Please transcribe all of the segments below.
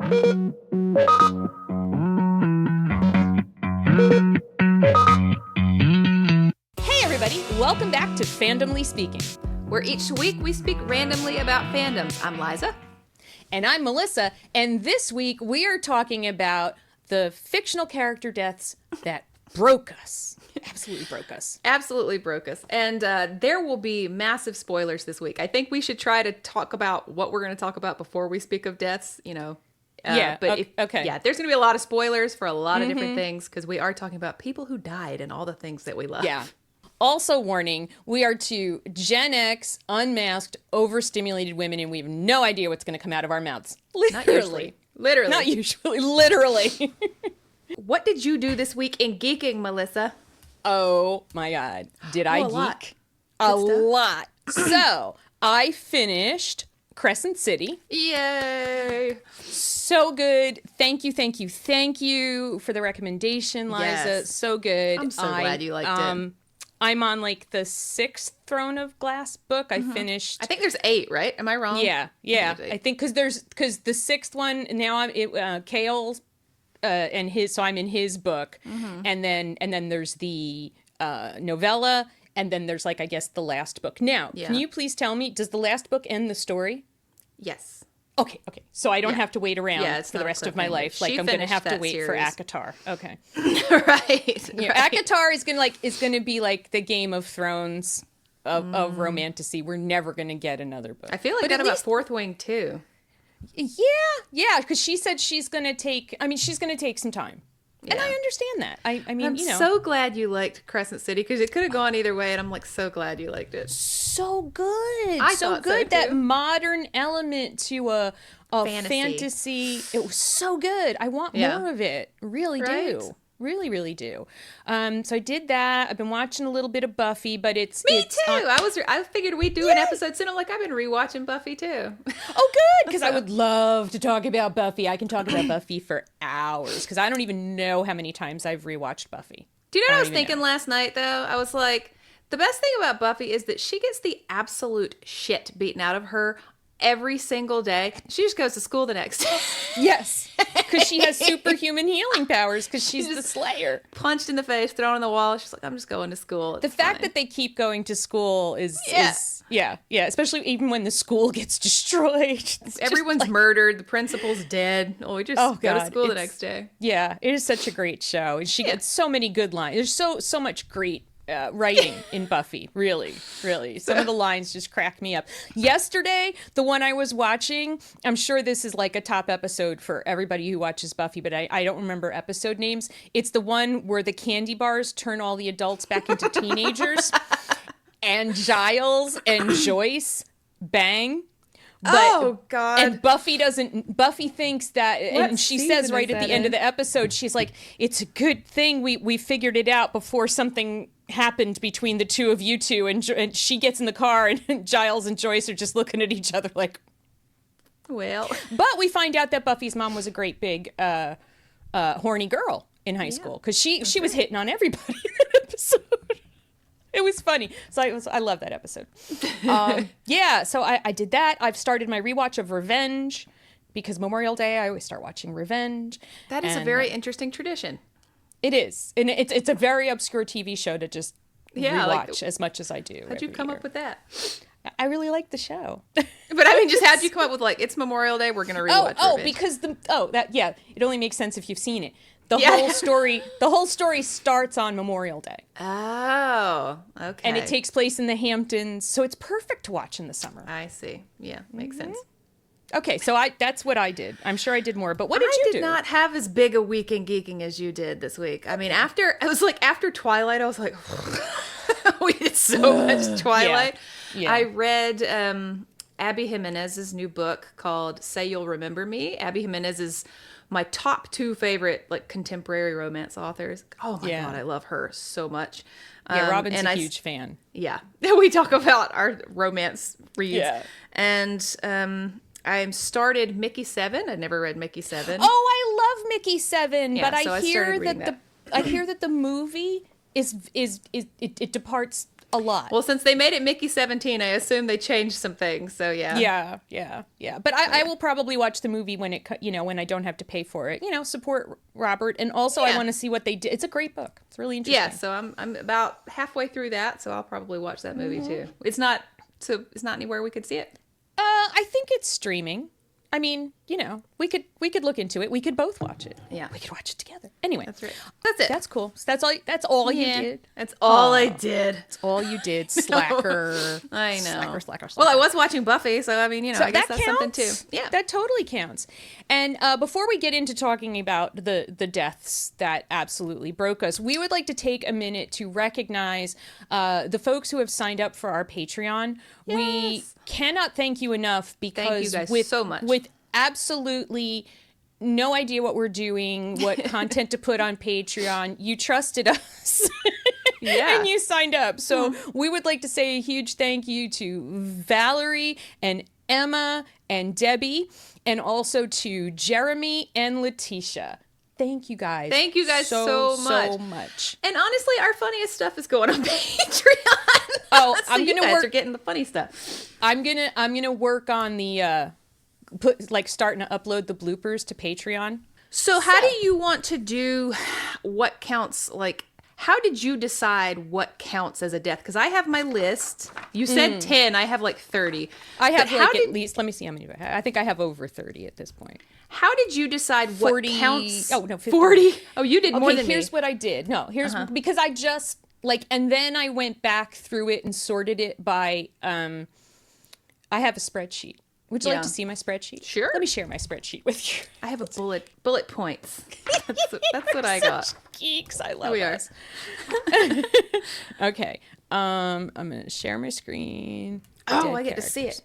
Everybody, welcome back to Fandomly Speaking, where each week we speak randomly about fandoms. I'm Liza. And I'm Melissa, and this week we are talking about the fictional character deaths that broke us. Absolutely broke us. Absolutely broke us. And there will be massive spoilers this week. I think we should try to talk about what we're going to talk about before we speak of deaths, you know. Okay. Yeah, there's going to be a lot of spoilers for a lot of different things because we are talking about people who died and all the things that we love. Yeah. Also, warning, we are two Gen X, unmasked, overstimulated women, and we have no idea what's going to come out of our mouths. Literally. Not usually. Literally. What did you do this week in geeking, Melissa? Oh, my God. Did I geek? A lot. So, I finished Crescent City. Yay. So good. Thank you for the recommendation, Liza. Yes. So good. I'm so glad you liked it. I'm on like the 6th Throne of Glass book. I finished. I think there's 8, right? Am I wrong? Yeah. I think because the 6th one now I'm Kale's and his. So I'm in his book, and then there's the novella, and then there's like I guess the last book. Now, can you please tell me, does the last book end the story? Yes. Okay. So I don't have to wait around for the not rest of my life. Like I'm going to have to wait for ACOTAR. Okay. Right. ACOTAR is going to be like the Game of Thrones of romantasy. We're never going to get another book. I feel like that about Fourth Wing too. Yeah, because she said she's going to take some time. Yeah. And I understand that. I mean, I'm so glad you liked Crescent City because it could have gone either way, and I'm like so glad you liked it. So good. I thought so too. That modern element to a fantasy. It was so good. I want more of it. Really do. Really, really do. So I did that. I've been watching a little bit of Buffy, but it's me too. I figured we'd do an episode soon. I'm like, I've been rewatching Buffy too. Oh, good, because I would love to talk about Buffy. I can talk about Buffy for hours because I don't even know how many times I've rewatched Buffy. Do you know what I was thinking last night though? I was like, the best thing about Buffy is that she gets the absolute shit beaten out of her every single day. She just goes to school the next day. Yes, because she has superhuman healing powers because she's the Slayer. Punched in the face, thrown on the wall. She's like, I'm just going to school. The fact that they keep going to school is especially even when the school gets destroyed. Everyone's murdered. The principal's dead. Oh, we just go to school the next day. Yeah, it is such a great show. And she gets so many good lines. There's so much great writing in Buffy, really. Some of the lines just crack me up. Yesterday, the one I was watching, I'm sure this is like a top episode for everybody who watches Buffy, but I don't remember episode names. It's the one where the candy bars turn all the adults back into teenagers, and Giles and Joyce bang. But, God. And Buffy thinks that, and she says right at the end of the episode, she's like, it's a good thing we figured it out before something happened between the two of you two. And she gets in the car and Giles and Joyce are just looking at each other like, well. But we find out that Buffy's mom was a great big horny girl in high school because she was hitting on everybody in that episode. It was funny. So I love that episode. So I did that. I've started my rewatch of Revenge because Memorial Day, I always start watching Revenge. That is a very interesting tradition. It is. And it's a very obscure TV show to just rewatch as much as I do. How'd you come up with that? I really like the show. But I mean, just how'd you come up with like, it's Memorial Day, we're going to rewatch Revenge? Because it only makes sense if you've seen it. The whole story starts on Memorial Day. Oh, okay. And it takes place in the Hamptons, so it's perfect to watch in the summer. I see. Yeah, makes sense. Okay, so that's what I did. I'm sure I did more, but what did you do? I did not have as big a week in geeking as you did this week. I mean, after Twilight, I was like, we did so much Twilight. Yeah. I read Abby Jimenez's new book called Say You'll Remember Me. Abby Jimenez is my top 2 favorite like contemporary romance authors. Oh my God, I love her so much. Yeah, Robin's a huge fan. Yeah. We talk about our romance reads. Yeah. And I started Mickey 7. I never read Mickey 7. Oh, I love Mickey 7, but I hear that the movie it departs a lot. Well, since they made it Mickey 17, I assume they changed some things. So yeah. Yeah. But I will probably watch the movie when when I don't have to pay for it. Support Robert, and also I want to see what they did. It's a great book. It's really interesting. Yeah. So I'm about halfway through that, so I'll probably watch that movie too. It's not anywhere we could see it. I think it's streaming. I mean, we could look into it. We could both watch it. Yeah. We could watch it together. Anyway. That's right. That's it. That's cool. So that's all you did. That's all I did. That's all you did. Slacker. I know. Slacker. Well, I was watching Buffy, so I mean, I guess that's something too. Yeah. That totally counts. And before we get into talking about the deaths that absolutely broke us, we would like to take a minute to recognize the folks who have signed up for our Patreon. Yes. We cannot thank you enough because thank you guys so much. With absolutely no idea what we're doing, what content to put on Patreon, you trusted us. Yeah. And you signed up. So we would like to say a huge thank you to Valerie and Emma and Debbie, and also to Jeremy and Letitia. Thank you guys. Thank you guys so much. And honestly, our funniest stuff is going on Patreon. Oh, so I'm gonna work. Are getting the funny stuff. I'm gonna work on the starting to upload the bloopers to Patreon. So how do you want to do what counts? How did you decide what counts as a death? Because I have my list. You said 10. I have 30. I have at least, let me see how many. I think I have over 30 at this point. How did you decide 40, what counts? Oh, no, 50. 40? Oh, you did more than me. Here's what I did. No, because I just, and then I went back through it and sorted it by, I have a spreadsheet. Would you like to see my spreadsheet? Sure. Let me share my spreadsheet with you. I have a bullet points. That's what I got. Geeks, I love us. Okay. I'm gonna share my screen. Oh, I get to see it.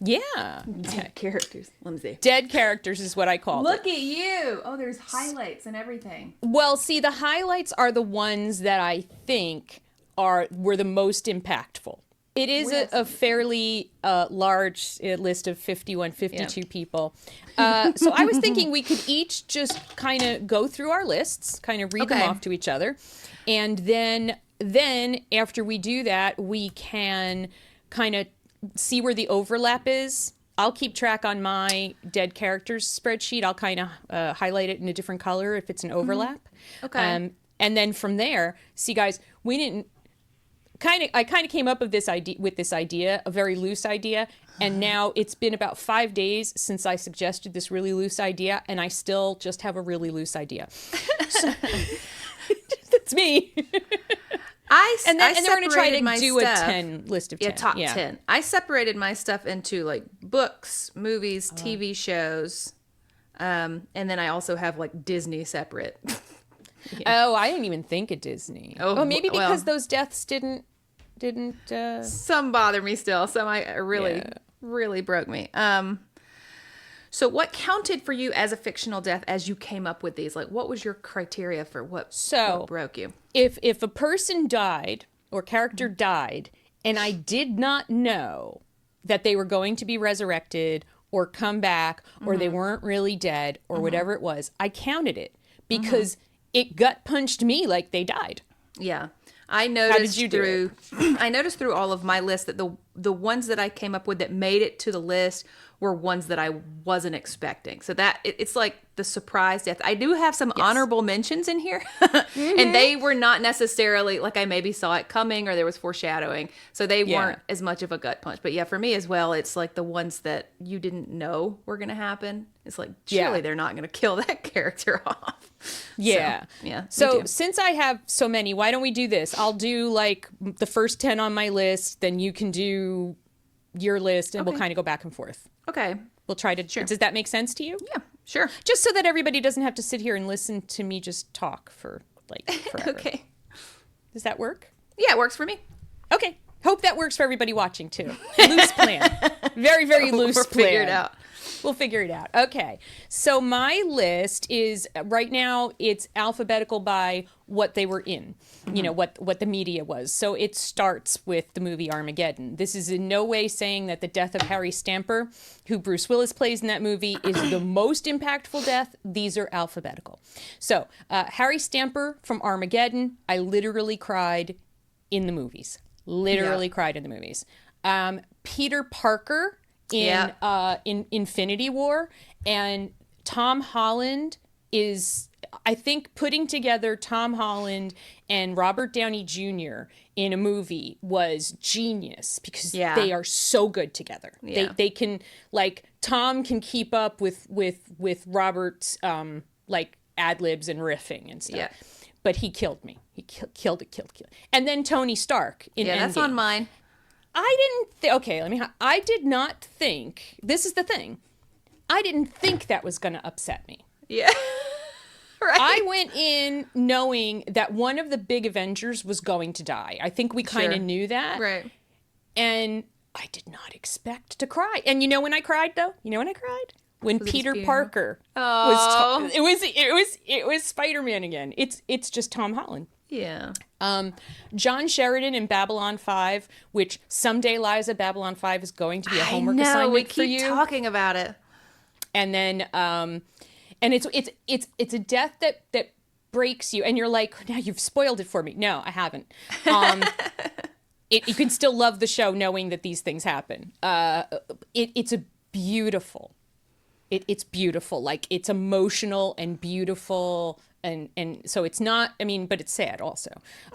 Yeah. Dead characters. Let me see. Dead characters is what I call it. Look at you. Oh, there's highlights and everything. Well, see, the highlights are the ones that I think were the most impactful. It is a fairly large list of 52 people. So I was thinking we could each just kind of go through our lists, kind of read them off to each other. And then after we do that, we can kind of see where the overlap is. I'll keep track on my dead characters spreadsheet. I'll kind of highlight it in a different color if it's an overlap. Okay. And then from there, see, guys, we didn't... I kind of came up with this idea, a very loose idea, and now it's been about 5 days since I suggested this really loose idea, and I still just have a really loose idea. So, that's me. And then we're going to try to do a 10 list of 10. Top 10. I separated my stuff into books, movies, TV shows, and then I also have Disney separate. Yeah. Oh, I didn't even think of Disney. Oh, maybe because those deaths didn't. Some bother me still. Some really broke me. So what counted for you as a fictional death as you came up with these? What was your criteria for what broke you? If a person died or character died, and I did not know that they were going to be resurrected or come back, or they weren't really dead, or whatever it was, I counted it because it gut punched me like they died. Yeah. I noticed How did you do I noticed through all of my list that the ones that I came up with that made it to the list were ones that I wasn't expecting. So that it's the surprise death. I do have some honorable mentions in here, and they were not necessarily I maybe saw it coming or there was foreshadowing. So they weren't as much of a gut punch. But yeah, for me as well, it's the ones that you didn't know were going to happen. It's surely they're not going to kill that character off. Yeah. So since I have so many, why don't we do this? I'll do the first 10 on my list, then you can do your list, and we'll kind of go back and forth. Okay. We'll try to... Sure. Does that make sense to you? Yeah, sure. Just so that everybody doesn't have to sit here and listen to me just talk for forever. Okay. Does that work? Yeah, it works for me. Okay. Hope that works for everybody watching too. Loose plan. Very, very loose plan. Figure it out. We'll figure it out. Okay. So my list is right now it's alphabetical by what they were in, what the media was. So it starts with the movie Armageddon. This is in no way saying that the death of Harry Stamper, who Bruce Willis plays in that movie, is the most impactful death. These are alphabetical. So Harry Stamper from Armageddon, I literally cried in the movies. Literally cried in the movies. Peter Parker in Infinity War, and Tom Holland is, I think, putting together Tom Holland and Robert Downey Jr. in a movie was genius because they are so good together. Yeah. They can, like, Tom can keep up with Robert's like ad-libs and riffing and stuff. Yeah. But he killed me. He killed it. And then Tony Stark in Endgame. That's on mine. I did not think, this is the thing, I didn't think that was going to upset me. Yeah. Right. I went in knowing that one of the big Avengers was going to die. I think we kind of knew that. Right. And I did not expect to cry. And you know when I cried, though? You know when I cried? When Peter Parker was it was Spider-Man again. It's just Tom Holland. Yeah. John Sheridan in Babylon 5, which someday, Liza, Babylon 5 is going to be a homework assignment for you. We keep talking about it. And then and it's a death that breaks you, and you're like, now you've spoiled it for me. No, I haven't. You can still love the show knowing that these things happen. It's beautiful. It's beautiful. Like, it's emotional and beautiful, and so it's not, I mean, but it's sad also.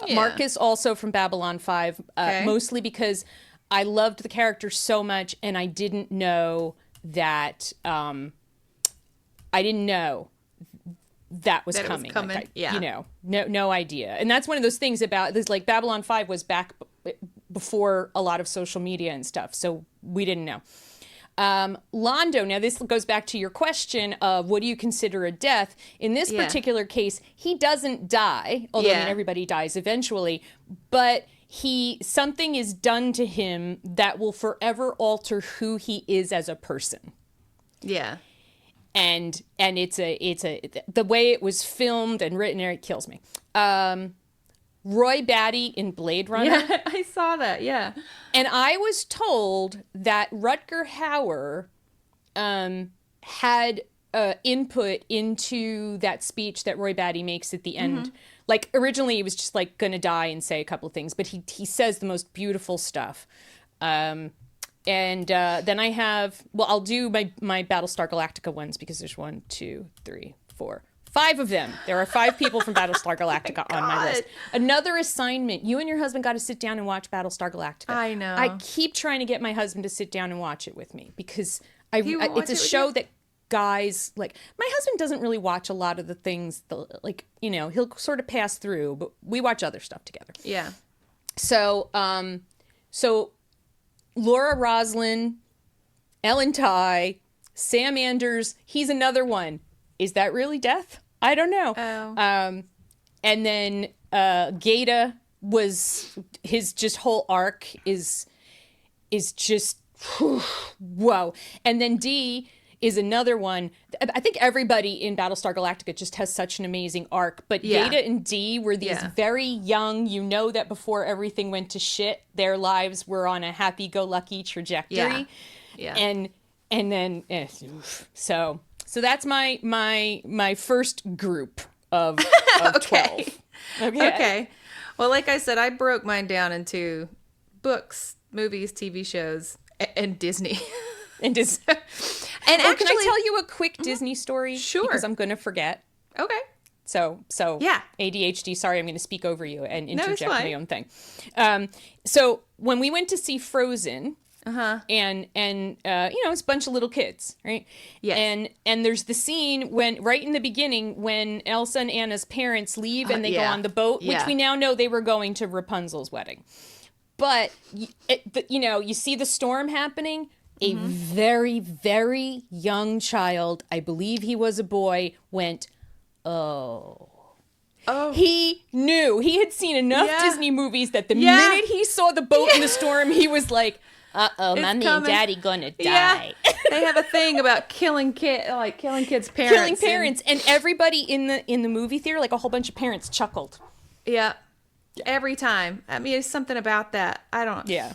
Yeah. Marcus also from Babylon 5, mostly because I loved the character so much, and I didn't know that that was coming. Like, you know, no idea. And that's one of those things about this, like, Babylon 5 was back before a lot of social media and stuff, so we didn't know. Londo, now this goes back to your question of what do you consider a death? In this particular case, he doesn't die, although I mean, everybody dies eventually, but something is done to him that will forever alter who he is as a person. Yeah. And it's the way it was filmed and written, it kills me. Roy Batty in Blade Runner. Yeah, I saw that, yeah. And I was told that Rutger Hauer had input into that speech that Roy Batty makes at the end. Mm-hmm. Like, originally he was just, like, going to die and say a couple of things, but he says the most beautiful stuff. And then I have, well, I'll do my Battlestar Galactica ones because there's 1, 2, 3, 4, 5 of them. There are 5 people from Battlestar Galactica on my list. Another assignment. You and your husband got to sit down and watch Battlestar Galactica. I know. I keep trying to get my husband to sit down and watch it with me because it's a show that guys, like, my husband doesn't really watch a lot of the things, like, you know, he'll sort of pass through, but we watch other stuff together. Yeah. So Laura Roslin, Ellen Ty, Sam Anders, he's another one. Is that really death? I don't know. Oh. And then Gaeta was, his just whole arc is just, whoa. And then Dee is another one. I think everybody in Battlestar Galactica just has such an amazing arc. But Gaeta and Dee were these very young, you know that before everything went to shit, their lives were on a happy-go-lucky trajectory. Yeah. And then, so that's my first group of 12. Okay. Well, like I said, I broke mine down into books, movies, TV shows, and Disney. And actually, can I tell you a quick Disney story? Sure. Because I'm going to forget. Okay. So yeah. ADHD, sorry, I'm going to speak over you and interject my own thing. So when we went to see Frozen, and you know, it's a bunch of little kids, right? Yes. And there's the scene when, right in the beginning, when Elsa and Anna's parents leave and they go on the boat, which we now know they were going to Rapunzel's wedding. But, you know, you see the storm happening. A very, very young child, I believe he was a boy, went, oh. He knew. He had seen enough Disney movies that the minute he saw the boat in the storm, he was like, uh-oh, mommy and daddy gonna die. Yeah. They have a thing about killing kids' parents. Killing parents. And everybody in the movie theater, like a whole bunch of parents, chuckled. Yeah. Every time. I mean, it's something about that.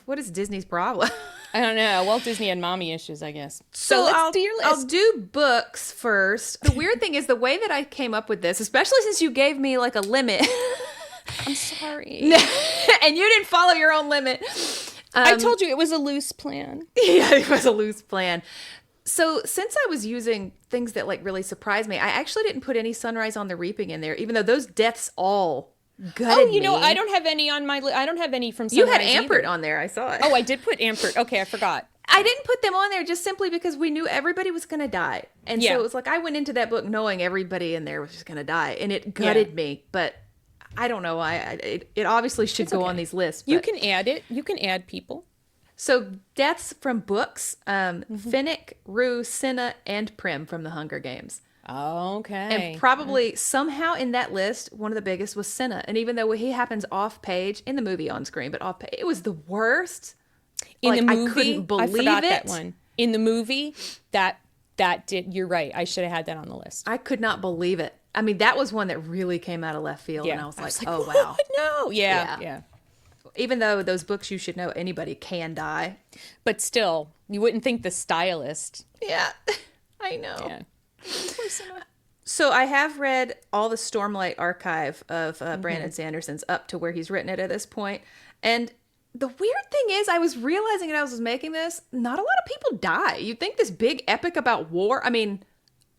What is Disney's problem? I don't know. Walt Disney had mommy issues, I guess. So let's do your list. I'll do books first. The weird thing is the way that I came up with this, especially since you gave me like a limit. I'm sorry. And you didn't follow your own limit. I told you it was a loose plan. Yeah, it was a loose plan. So since I was using things that like really surprised me, I actually didn't put any Sunrise on the Reaping in there, even though those deaths all gutted me. I don't have any on my I don't have any from Sunrise. You had Ampert on there, I saw it. Oh, I did put Ampert. Okay, I forgot. I didn't put them on there just simply because we knew everybody was going to die. And so it was like I went into that book knowing everybody in there was just going to die. And it gutted me. But I don't know why. It obviously should go on these lists. But. You can add it. You can add people. So deaths from books, Finnick, Rue, Cinna, and Prim from the Hunger Games. Okay. And probably somehow in that list, one of the biggest was Cinna. And even though he happens off page, in the movie on screen, but off page, it was the worst. In the movie, I couldn't believe I forgot it. that one. In the movie, that did. You're right. I should have had that on the list. I could not believe it. I mean, that was one that really came out of left field, and I was like, oh wow, no, yeah. Even though those books, you should know anybody can die, but still, you wouldn't think the stylist. Yeah, I know. Yeah. So I have read all the Stormlight archive of Brandon Sanderson's up to where he's written it at this point, and. The weird thing is, I was realizing as I was making this, not a lot of people die. You'd think this big epic about war, I mean,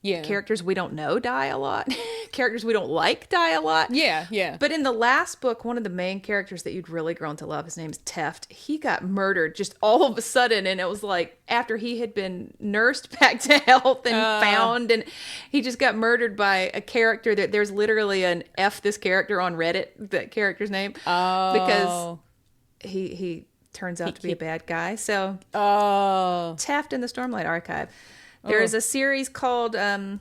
characters we don't know die a lot. Characters we don't like die a lot. Yeah. But in the last book, one of the main characters that you'd really grown to love, his name's Teft, he got murdered just all of a sudden. And it was like after he had been nursed back to health and found, and he just got murdered by a character that there's literally an F this character on Reddit, that character's name. Because... He turns out to be a bad guy. So Taft in the Stormlight Archive. There is a series called the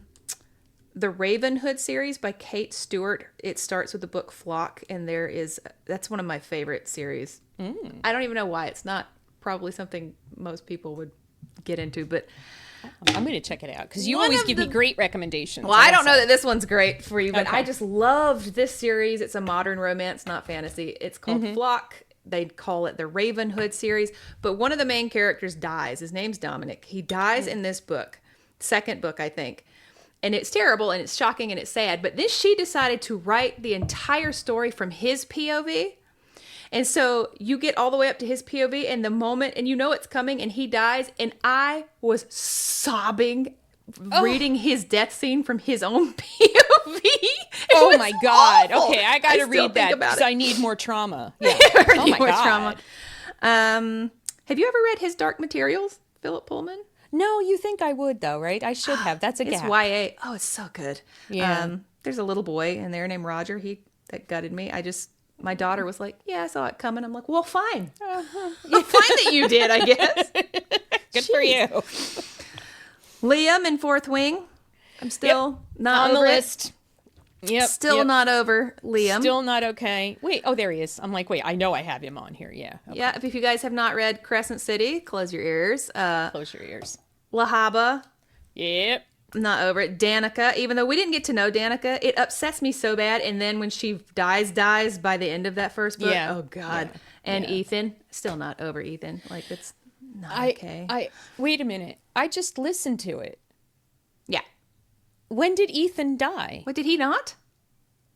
Ravenhood series by Kate Stewart. It starts with the book Flock, and that's one of my favorite series. I don't even know why. It's not probably something most people would get into, but I'm going to check it out because you always give me great recommendations. Well, I don't know that this one's great for you, but I just loved this series. It's a modern romance, not fantasy. It's called Flock. They'd call it the Ravenhood series, but one of the main characters dies. His name's Dominic. He dies in this book, second book, I think. And it's terrible and it's shocking and it's sad. But then she decided to write the entire story from his POV. And so you get all the way up to his POV and the moment, and you know it's coming and he dies. And I was sobbing reading his death scene from his own POV. Oh my God. Awful. Okay, I got to read that because I need more trauma. Yeah. Oh my God. Have you ever read his Dark Materials, Philip Pullman? No, you think I would though, right? I should have. That's a gap. It's YA. Oh, it's so good. Yeah. There's a little boy in there named Roger. That gutted me. My daughter was like, yeah, I saw it coming. I'm like, well, fine. Fine that you did, I guess. Good for you. Liam in Fourth Wing. I'm still not on over the list. Yep. Still not over Liam. Still not okay. Wait. Oh, there he is. I'm like, wait. I know I have him on here. Yeah. Okay. Yeah. If you guys have not read Crescent City, close your ears. Close your ears. Lahaba. Yep. Not over it. Danica. Even though we didn't get to know Danica, it upsets me so bad. And then when she dies by the end of that first book. Yeah. Oh God. Yeah. And Ethan. Still not over Ethan. Like that's not okay. Wait a minute. I just listened to it. Yeah. When did Ethan die? What, did he not?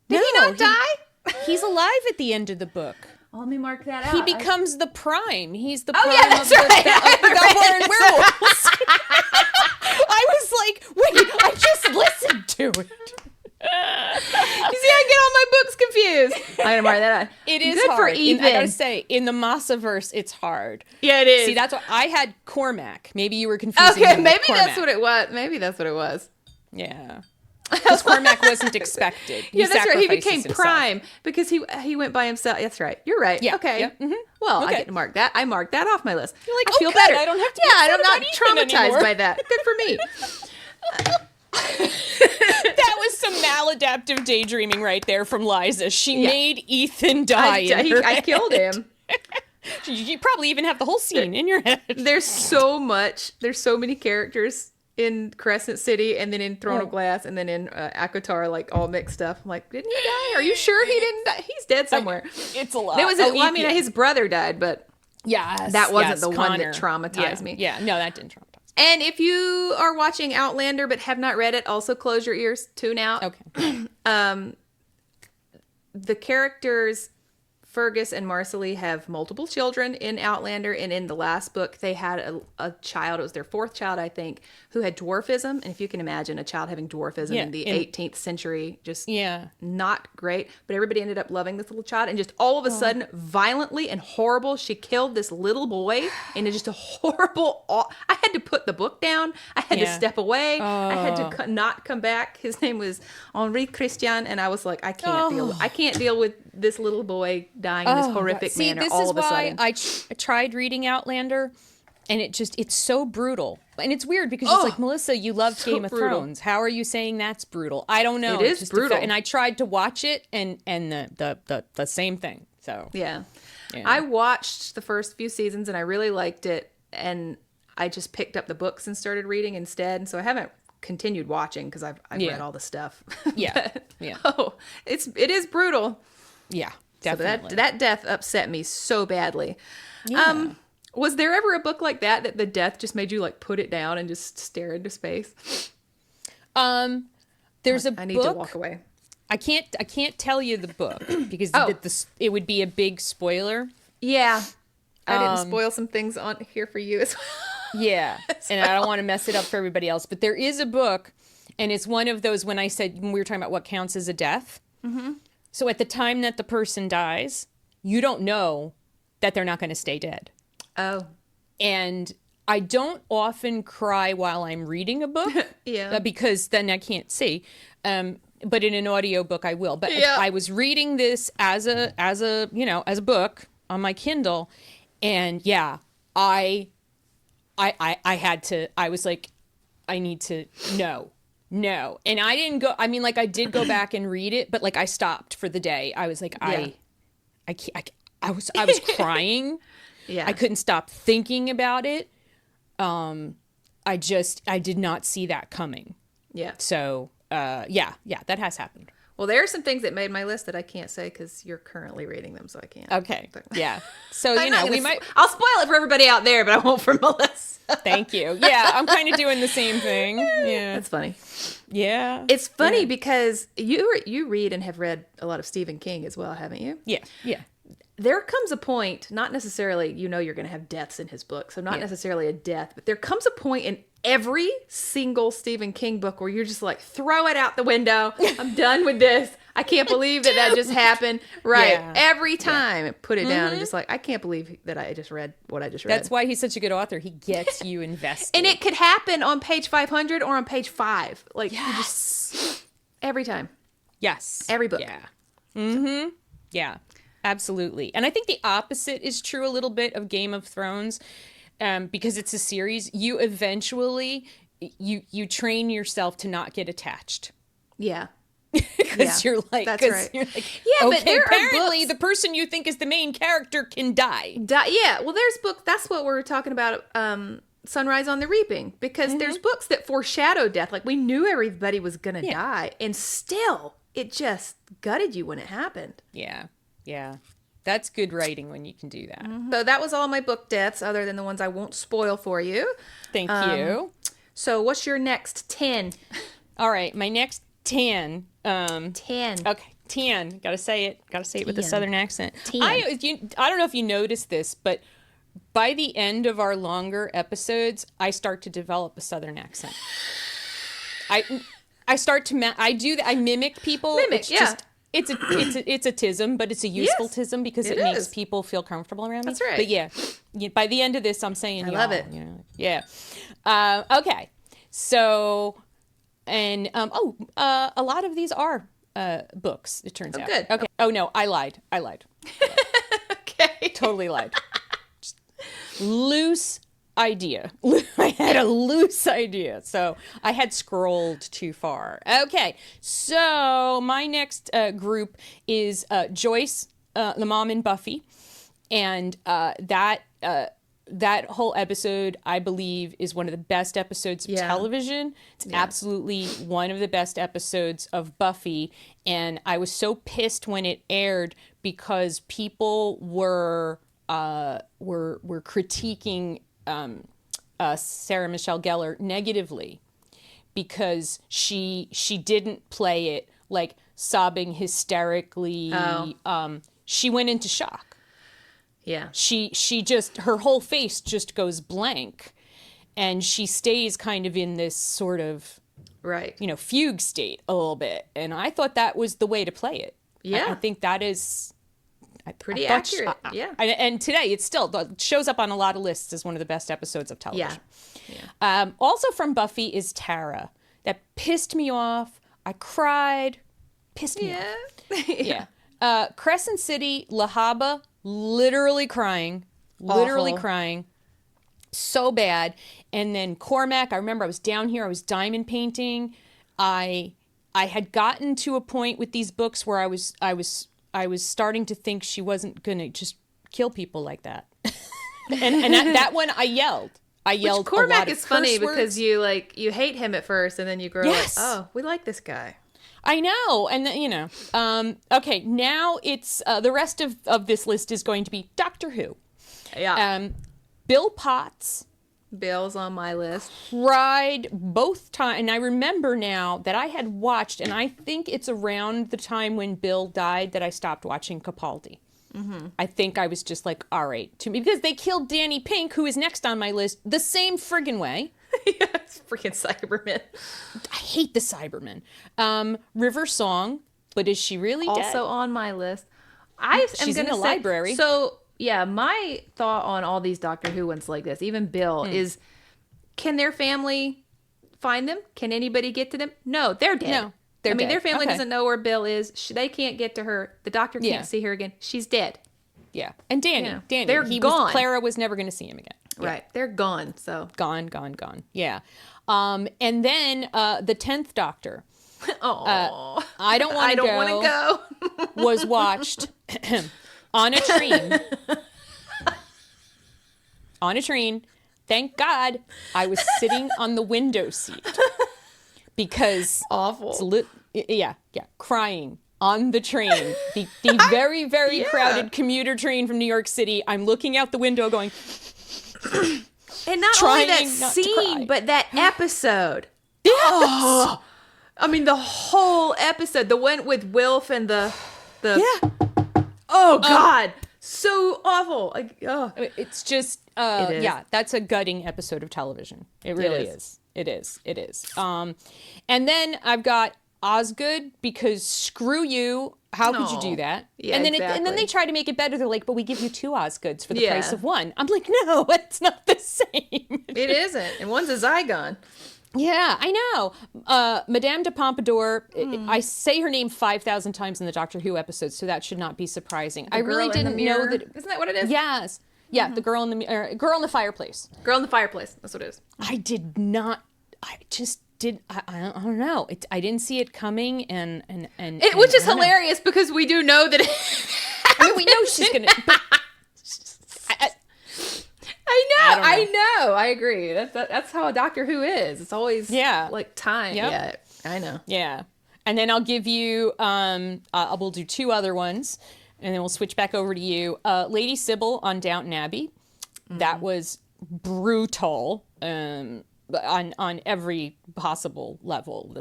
Did he not die? He's alive at the end of the book. Oh, let me mark that out. He becomes the Prime. He's the Prime of the Valor and Werewolves. I was like, wait, I just listened to it. You see, I get all my books confused. I'm gonna mark that out. It is good hard. For Ethan. I gotta say, in the Massa-verse, it's hard. Yeah, it is. See, that's what I had. Cormac. Maybe you were confusing. Okay, maybe that's what it was. Maybe that's what it was. Yeah. Because Cormac wasn't expected. Yeah, that's right. He became Prime because he went by himself. That's right. You're right. Yeah. Okay. Yeah. Mm-hmm. Well, I get to mark that. I marked that off my list. You're like, I feel good. better. I don't have to. Yeah, I'm not traumatized by that. Good for me. That was some maladaptive daydreaming right there from Liza. She made Ethan die. I killed him. You probably even have the whole scene in your head. There's so many characters in Crescent City, and then in Throne of Glass, and then in Akatar, like all mixed up. I'm like, didn't he die? Are you sure he didn't die? He's dead somewhere. It's a lot. It was. I mean, his brother died, but that wasn't the one that traumatized me. Yeah, no, that didn't traumatize me. And if you are watching Outlander but have not read it, also close your ears. Tune out. Okay. the characters Fergus and Marcelly have multiple children in Outlander, and in the last book they had a child, it was their fourth child I think, who had dwarfism. And if you can imagine a child having dwarfism in the 18th century, just not great. But everybody ended up loving this little child, and just all of a sudden, violently and horrible, she killed this little boy in just a horrible, I had to put the book down, I had to step away, I had to not come back. His name was Henri Christian, and I was like, I can't deal with this little boy dying in this horrific manner all of a sudden. I tried reading Outlander, and it's so brutal. And it's weird because it's like, Melissa, you loved Game of Thrones. How are you saying that's brutal? I don't know. It is brutal. And I tried to watch it, and the same thing. So yeah. I watched the first few seasons, and I really liked it. And I just picked up the books and started reading instead. And so I haven't continued watching because I've read all the stuff. Yeah. It is brutal. Yeah, definitely. So that death upset me so badly. Yeah. Was there ever a book like that the death just made you like put it down and just stare into space? There's a book. I need to walk away. I can't tell you the book because it would be a big spoiler. Yeah. I didn't spoil some things on here for you as well. Yeah. And I don't want to mess it up for everybody else, but there is a book, and it's one of those when we were talking about what counts as a death. Mm-hmm. So at the time that the person dies, you don't know that they're not going to stay dead. Oh. And I don't often cry while I'm reading a book. Because then I can't see. But in an audiobook I will. But I was reading this as a book on my Kindle, and I had to, I was like, I need to No. And I didn't go, I mean, like, I did go back and read it, but like I stopped for the day. I was like, I was crying. Yeah. I couldn't stop thinking about it. I did not see that coming. Yeah. So, that has happened. Well, there are some things that made my list that I can't say because you're currently reading them, so I can't. Okay. Yeah. So, I'll spoil it for everybody out there, but I won't for Melissa. Thank you. Yeah, I'm kind of doing the same thing. Yeah. That's funny. Yeah. It's funny because you read and have read a lot of Stephen King as well, haven't you? Yeah. Yeah. There comes a point, not necessarily, you're going to have deaths in his book, so not necessarily a death, but there comes a point in every single Stephen King book where you're just like, throw it out the window. I'm done with this. I can't believe that just happened. Right. Yeah. Every time, put it down and just like, I can't believe that I just read what I just read. That's why he's such a good author. He gets you invested. And it could happen on page 500 or on page 5. Like, every time. Yes. Every book. Yeah. Mm-hmm. Yeah. Absolutely. And I think the opposite is true a little bit of Game of Thrones, because it's a series. You eventually, you train yourself to not get attached. Yeah. Because you're like, that's right. You're like, yeah, but there apparently the person you think is the main character can die. Yeah. Well, there's books. That's what we're talking about. Sunrise on the Reaping, because there's books that foreshadow death. Like, we knew everybody was going to die, and still it just gutted you when it happened. Yeah. Yeah. That's good writing when you can do that. Mm-hmm. So that was all my book deaths, other than the ones I won't spoil for you. Thank you. So what's your next 10? All right. My next 10. 10. Okay. 10. Gotta say it with a Southern accent. 10. I don't know if you noticed this, but by the end of our longer episodes, I start to develop a Southern accent. I start to, I mimic people. It's a tism, but it's a useful tism because it makes people feel comfortable around me. That's right. But yeah, by the end of this, I'm saying, I love it. Yeah. Okay. So, and a lot of these are books. It turns out. Good. Okay. Oh no, I lied. Okay. Totally lied. Just loose idea. I had a loose idea, so I had scrolled too far. Okay, so my next group is Joyce, the mom in Buffy, and that whole episode, I believe, is one of the best episodes of television. It's absolutely one of the best episodes of Buffy, and I was so pissed when it aired because people were critiquing Sarah Michelle Gellar negatively because she didn't play it like sobbing hysterically. She went into shock. Yeah. She just, her whole face just goes blank, and she stays kind of in this sort of, right, fugue state a little bit. And I thought that was the way to play it. Yeah. I think that is pretty accurate. Yeah. And today it still shows up on a lot of lists as one of the best episodes of television. Yeah. Also from Buffy is Tara. That pissed me off. I cried. Pissed me off. Yeah. Crescent City, Lahaba, literally crying. Literally crying. So bad. And then Cormac, I remember I was down here, I was diamond painting. I had gotten to a point with these books where I was starting to think she wasn't gonna just kill people like that. and that one I yelled. Which Cormac is funny because you hate him at first and then you grow like, oh, we like this guy. I know. And then, okay, now it's the rest of this list is going to be Doctor Who. Yeah. Bill Potts. Bill's on my list. Cried both times. And I remember now that I had watched, and I think it's around the time when Bill died that I stopped watching Capaldi. Mm-hmm. I think I was just like, all right, to me, because they killed Danny Pink, who is next on my list, the same friggin' way. Yeah, it's freaking Cybermen. I hate the Cybermen. River Song, but is she really dead? Also on my list. She's in the library. So, yeah, my thought on all these Doctor Who ones like this, even Bill, is can their family find them? Can anybody get to them? No, they're dead. No, they're dead. Their family doesn't know where Bill is. They can't get to her. The doctor can't see her again. She's dead. Yeah. And Danny. They're gone. Clara was never going to see him again. Yeah. Right. They're gone. So Gone. Yeah. And then the 10th Doctor. Oh, I don't want to go. Was watched on a train. On a train. Thank God I was sitting on the window seat because awful. Crying on the train. The very, very crowded commuter train from New York City. I'm looking out the window going. And not only that scene, but that episode. Yes. Oh, I mean, the whole episode. The one with Wilf and the. Oh God, so awful. It's just. It is. Yeah, that's a gutting episode of television. It really is. It is. And then I've got Osgood because screw you. How could you do that? Yeah, and then exactly. and then they try to make it better. They're like, but we give you 2 Osgoods for the price of 1. I'm like, no, it's not the same. It isn't. And one's a Zygon. Yeah, I know. Madame de Pompadour, I say her name 5,000 times in the Doctor Who episodes, so that should not be surprising. I really didn't know that. Isn't that what it is? Yes. Yeah, the girl in the fireplace. Girl in the fireplace. That's what it is. I did not. I just did. I don't know. I didn't see it coming, which is hilarious because we do know that. I mean, we know she's gonna. But, I know. I agree. That's how a Doctor Who is. It's always like time. Yep. Yeah, I know. Yeah, and then I'll give you. We'll do 2 other ones. And then we'll switch back over to you. Lady Sybil on Downton Abbey. That was brutal on every possible level.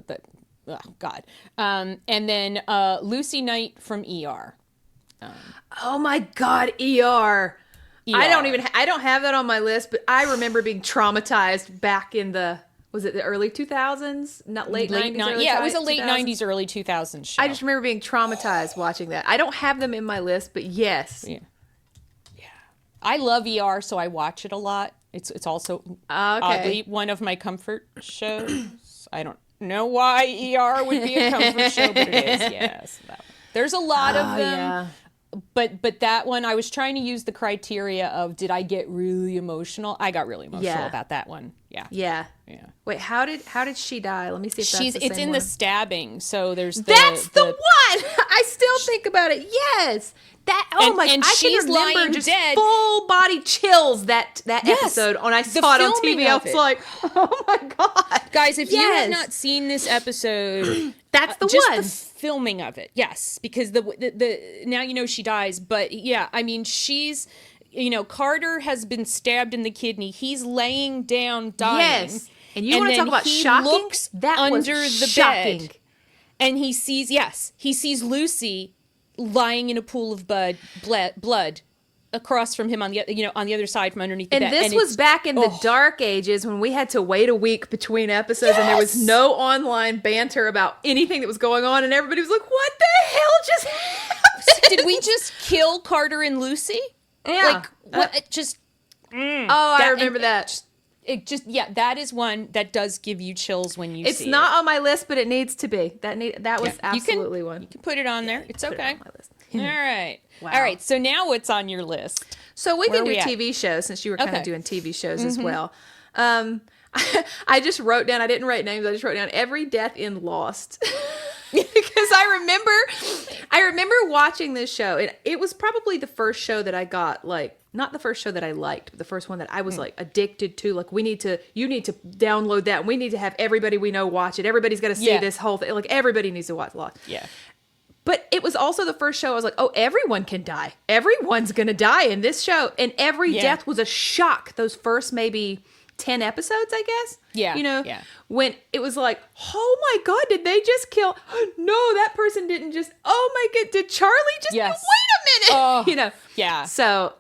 Oh, God. And then Lucy Knight from ER. Oh, my God, ER. I don't have that on my list, but I remember being traumatized back in was it the early 2000s? Not late 90s? Yeah, it was a late 90s, early 2000s show. I just remember being traumatized watching that. I don't have them in my list, but yes. Yeah. I love ER, so I watch it a lot. It's also oddly one of my comfort shows. I don't know why ER would be a comfort show, but it is. Yes. There's a lot of them. Yeah. But that one, I was trying to use the criteria of did I get really emotional? I got really emotional about that one. Yeah. Wait, how did she die? Let me see if that's the same It's in one. the stabbing. So there's That's the one. I still think about it. Yes. That and I she's can remember lying just dead. Full body chills that episode. When I saw it on TV, I was like, oh my God. Guys, if you have not seen this episode, that's the just one. The filming of it. Yes, because the now you know she dies, but yeah, I mean she's Carter has been stabbed in the kidney. He's laying down dying. Yes. And you want to talk about shocking? Looks that under was the shocking. bed. And he sees Lucy lying in a pool of blood across from him on the other side from underneath the bed. And this was back in the dark ages when we had to wait a week between episodes and there was no online banter about anything that was going on, and everybody was like, what the hell just happened? Did we just kill Carter and Lucy? Yeah. What? I remember that. That is one that does give you chills when you see it. It's not on my list, but it needs to be. That was absolutely one. You can put it on there. It's okay. It on my list. All right. Wow. All right. So now what's on your list? So we can do TV shows, since you were kind of doing TV shows as well. I just wrote down, I didn't write names, I just wrote down every death in Lost. Because I remember watching this show. It was probably the first show that I got, like, not the first show that I liked, but the first one that I was like addicted to. Like, you need to download that. We need to have everybody we know watch it. Everybody's got to see this whole thing. Like, everybody needs to watch Lost. Yeah. But it was also the first show I was like, oh, everyone can die. Everyone's going to die in this show. And every death was a shock. Those first maybe 10 episodes, I guess. Yeah. You know, when it was like, oh my God, did they just kill? No, that person didn't just, oh my God, did Charlie just, wait a minute. Oh, you know? Yeah. So,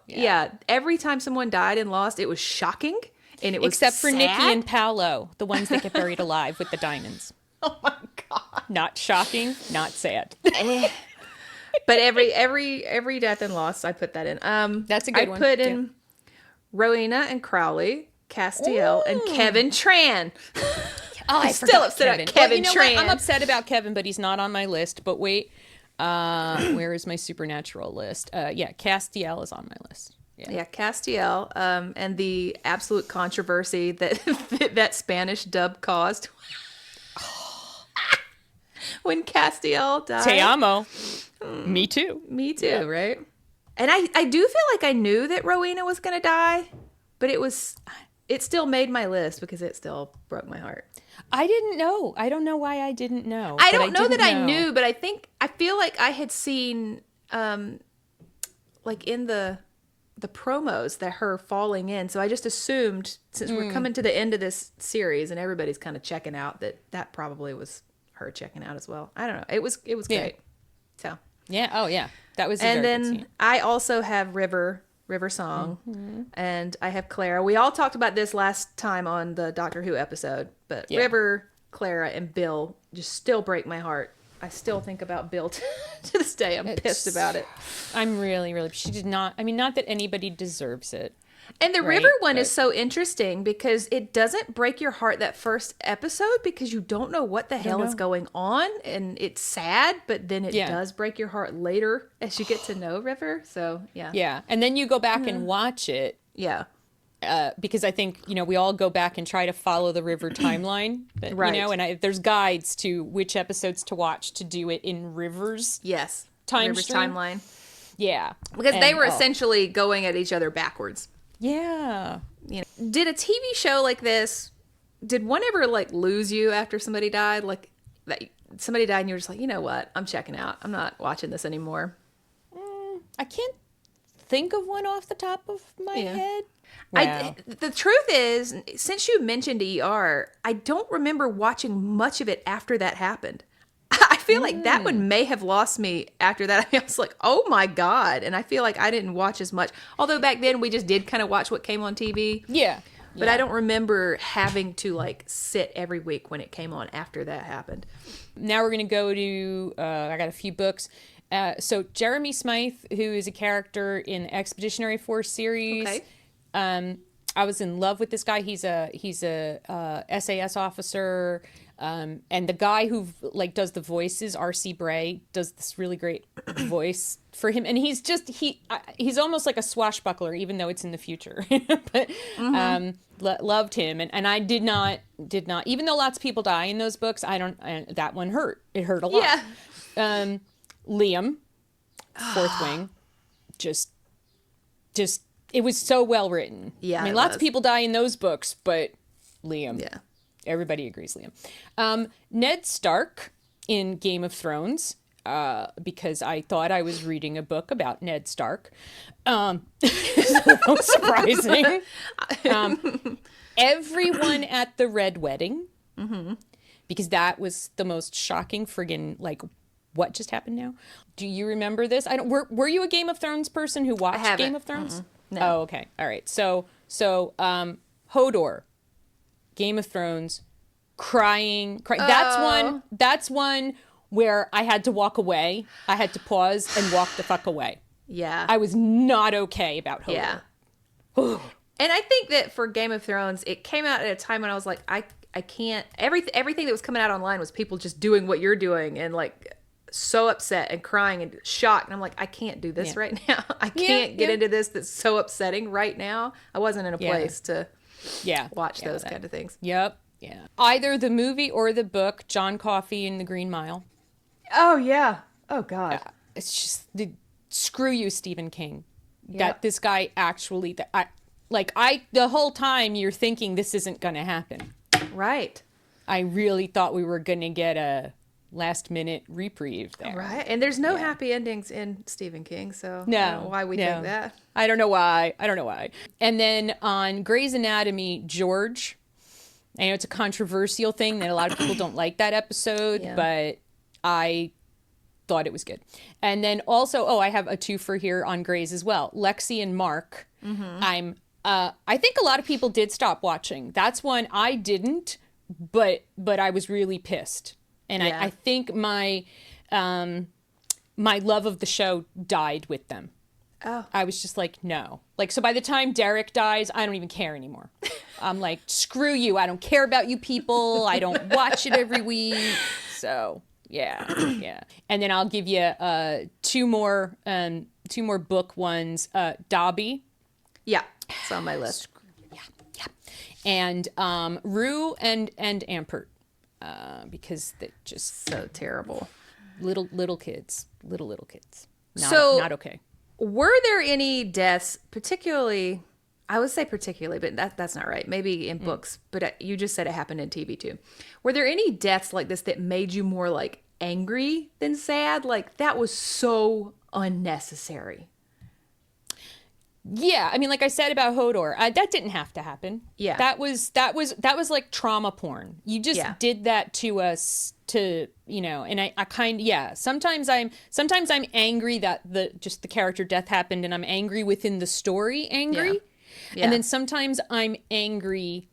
every time someone died and Lost, it was shocking. And it was Except for sad. Nikki and Paolo, the ones that get buried alive with the diamonds. Oh my God. Not shocking, not sad. But every death and Lost, I put that in. That's a good one. I put in Rowena and Crowley, Castiel, and Kevin Tran. I'm still upset about Kevin Tran. I'm upset about Kevin, but he's not on my list. But wait, where is my supernatural list? Castiel is on my list. Yeah, Castiel, and the absolute controversy that that Spanish dub caused. When Castiel died. Te amo. Me too. Me too, right? And I do feel like I knew that Rowena was going to die, but it still made my list because it still broke my heart. I didn't know. I don't know why I didn't know. I don't know that I knew, but I feel like I had seen, like in the promos, that her falling in. So I just assumed, since we're coming to the end of this series and everybody's kind of checking out, that probably was her checking out as well. I don't know. It was great. So yeah. Oh yeah. That was. And then I also have River Song, and I have Clara. We all talked about this last time on the Doctor Who episode, but River, Clara, and Bill just still break my heart. I still think about Bill to this day. I'm pissed about it. I'm really, really. She did not. I mean, not that anybody deserves it. And the River one is so interesting because it doesn't break your heart that first episode because you don't know what the hell is going on, and it's sad, but then it does break your heart later as you get to know River. So, yeah. Yeah. And then you go back and watch it. Yeah. Because I think, we all go back and try to follow the River timeline. But, right. And there's guides to which episodes to watch to do it in River's River's timeline. Yeah. Because they were essentially going at each other backwards. Yeah. Did a TV show like this, did one ever like lose you after somebody died? Like that somebody died and you were just like, you know what? I'm checking out. I'm not watching this anymore. I can't think of one off the top of my head. Wow. The truth is, since you mentioned ER, I don't remember watching much of it after that happened. I feel like that one may have lost me after that. I was like, oh my God. And I feel like I didn't watch as much. Although back then we just did kind of watch what came on TV. Yeah. But I don't remember having to like sit every week when it came on after that happened. Now we're going to go to, I got a few books. So Jeremy Smythe, who is a character in the Expeditionary Force series. Okay. I was in love with this guy. He's a SAS officer. And the guy who like does the voices, R.C. Bray, does this really great voice for him. And he's almost like a swashbuckler, even though it's in the future. But loved him, and I did not. Even though lots of people die in those books, that one hurt. It hurt a lot. Yeah. Liam, Fourth Wing, just it was so well written. Yeah, I mean, lots of people die in those books, but Liam. Yeah. Everybody agrees, Liam. Ned Stark in Game of Thrones, because I thought I was reading a book about Ned Stark. So surprising. Everyone at the Red Wedding, because that was the most shocking friggin' like, what just happened now? Do you remember this? I don't. Were you a Game of Thrones person who watched Game of Thrones? No. Oh, okay. All right. So Hodor, Game of Thrones, crying. That's one where I had to walk away. I had to pause and walk the fuck away. Yeah. I was not okay about Hodor. Yeah. And I think that for Game of Thrones, it came out at a time when I was like, I can't. Everything that was coming out online was people just doing what you're doing and like so upset and crying and shocked. And I'm like, I can't do this right now. I can't get into this. That's so upsetting right now. I wasn't in a place to watch those kind of things. Yep. Yeah. Either the movie or the book, John Coffey and the Green Mile. Oh, yeah. Oh, God. It's just, screw you, Stephen King. That this guy actually, the whole time you're thinking this isn't going to happen. Right. I really thought we were going to get a last minute reprieve there. Right. And there's no happy endings in Stephen King, so I don't know why we think that. I don't know why. And then on Grey's Anatomy, George, I know it's a controversial thing that a lot of people don't like that episode, but I thought it was good. And then also, I have a twofer here on Grey's as well. Lexi and Mark. Mm-hmm. I think a lot of people did stop watching. That's one I didn't, but I was really pissed. And I think my love of the show died with them. Oh. I was just like, no. Like, so by the time Derek dies, I don't even care anymore. I'm like, screw you. I don't care about you people. I don't watch it every week. So, yeah. And then I'll give you two more book ones. Dobby. Yeah, it's on my list. Yeah. And Rue and Ampert. Because they're just so terrible. Little kids. Not okay. Were there any deaths, particularly, I would say particularly, but that's not right. Maybe in books, but you just said it happened in TV too. Were there any deaths like this that made you more like angry than sad? Like that was so unnecessary. Yeah, I mean, like I said about Hodor, that didn't have to happen. Yeah, that was like trauma porn. You just did that to us, and I kind of Sometimes I'm angry that the character death happened, and I'm angry within the story, and then sometimes I'm angry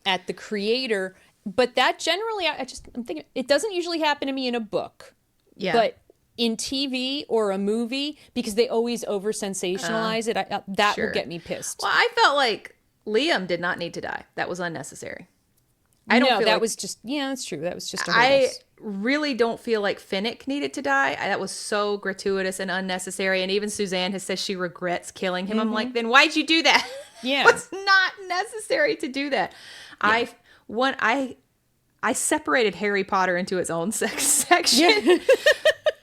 at the creator. But that generally, I'm thinking it doesn't usually happen to me in a book. Yeah, but in TV or a movie, because they always over sensationalize it, that will get me pissed. Well, I felt like Liam did not need to die. That was unnecessary. Was just that's true. That was just I really don't feel like Finnick needed to die. That was so gratuitous and unnecessary. And even Suzanne has said she regrets killing him. I'm like, then why'd you do that? Yeah, it's not necessary to do that. Yeah. I separated Harry Potter into its own section.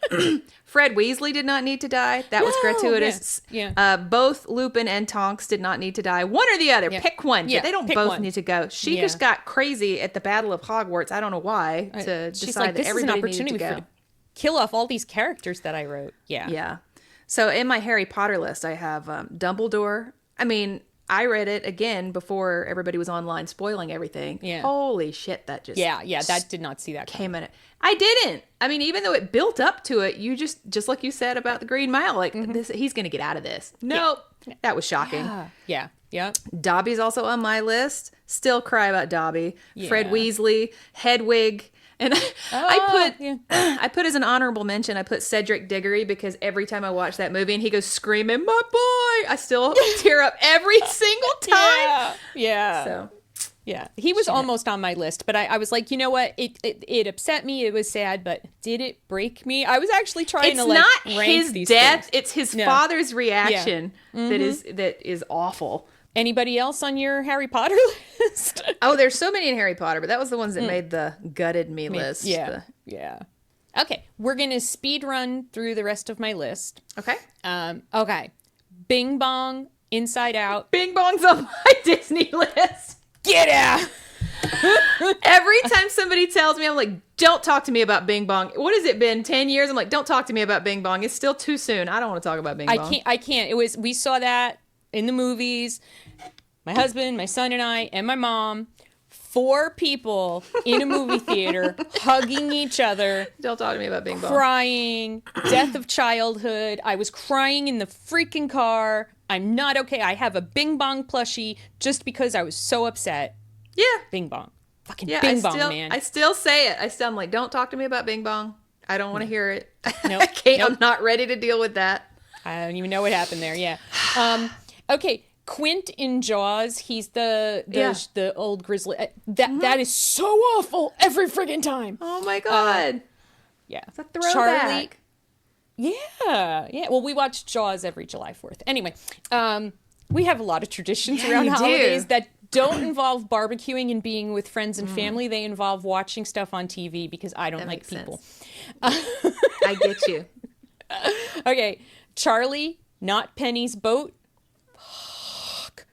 Yeah. Fred Weasley did not need to die. That was gratuitous. Yeah. Both Lupin and Tonks did not need to die. One or the other. Yeah. Pick one. Yeah. They don't both need to go. She just got crazy at the Battle of Hogwarts. I don't know why. To decide that everybody needed to go. Kill off all these characters that I wrote. Yeah. Yeah. So in my Harry Potter list, I have Dumbledore. I mean, I read it again before everybody was online spoiling everything. Yeah. Holy shit, that just... Yeah, that did not see that came in it. I didn't. I mean, even though it built up to it, you just like you said about the Green Mile, like, he's going to get out of this. Nope. Yeah. That was shocking. Yeah. Dobby's also on my list. Still cry about Dobby. Yeah. Fred Weasley, Hedwig... And I put as an honorable mention, I put Cedric Diggory because every time I watch that movie and he goes screaming, my boy, I still tear up every single time. Yeah. So, yeah. He was almost on my list, but I was like, you know what? It upset me. It was sad, but did it break me? I was actually trying to rank his these death. things. It's his father's reaction that is awful. Anybody else on your Harry Potter list? Oh, there's so many in Harry Potter, but that was the ones that made the gutted me list. Yeah. Okay, we're going to speed run through the rest of my list. Okay. Okay. Bing Bong, Inside Out. Bing Bong's on my Disney list. Get out! Every time somebody tells me, I'm like, don't talk to me about Bing Bong. What has it been, 10 years? I'm like, don't talk to me about Bing Bong. It's still too soon. I don't want to talk about Bing Bong. I can't. We saw that in the movies. My husband, my son and I, and my mom 4 people in a movie theater hugging each other. Don't talk to me about Bing Bong. Crying, death of childhood. I was crying in the freaking car. I'm not okay. I have a Bing Bong plushie just because I was so upset. Yeah. Bing Bong. Fucking Bing Bong, man. I still say it. I'm like, don't talk to me about Bing Bong. I don't want to hear it. Nope. I can't. Nope. I'm not ready to deal with that. I don't even know what happened there. Yeah. Okay. Quint in Jaws. He's the old grizzly. That is so awful every friggin' time. Oh my God. Yeah. It's a throwback. Charlie. Yeah. Yeah. Well, we watch Jaws every July 4th. Anyway, we have a lot of traditions around holidays that don't involve barbecuing and being with friends and family. They involve watching stuff on TV because I don't like people. I get you. Okay. Charlie, not Penny's boat. Fuck.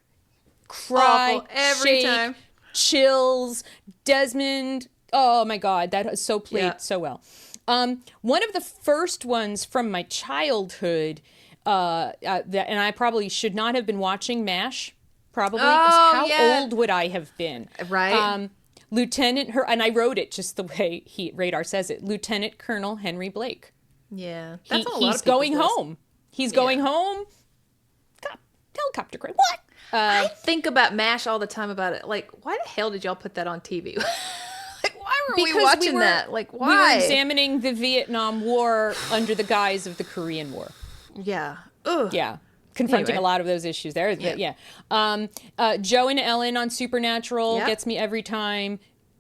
Cry. Awful. Every time. Chills. Desmond. Oh my God. That is so played so well. One of the first ones from my childhood, and I probably should not have been watching MASH. Probably. How old would I have been? Right. Lieutenant, and I wrote it just the way Radar says it. Lieutenant Colonel Henry Blake. Yeah. He's going home. He's going home. Helicopter crash. What? I think about MASH all the time about it. Like, why the hell did y'all put that on TV? Like, why were we watching that? Like, why? We were examining the Vietnam War under the guise of the Korean War. Yeah. Ugh. Yeah. Confronting a lot of those issues there. Yeah. Joe and Ellen on Supernatural gets me every time.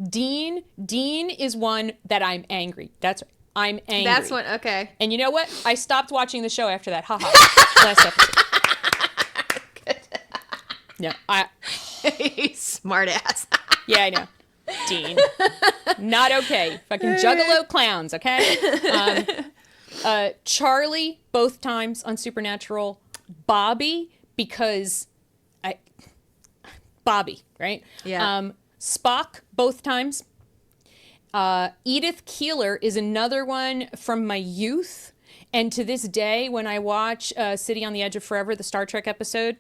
Dean is one that I'm angry. That's right. I'm angry. That's one. Okay. And you know what? I stopped watching the show after that. Last episode. No, smart ass. Yeah, I know. Dean. Not okay. Fucking juggalo clowns, okay? Charlie, both times on Supernatural. Bobby, because Bobby, right? Yeah. Spock, both times. Edith Keeler is another one from my youth. And to this day, when I watch City on the Edge of Forever, the Star Trek episode,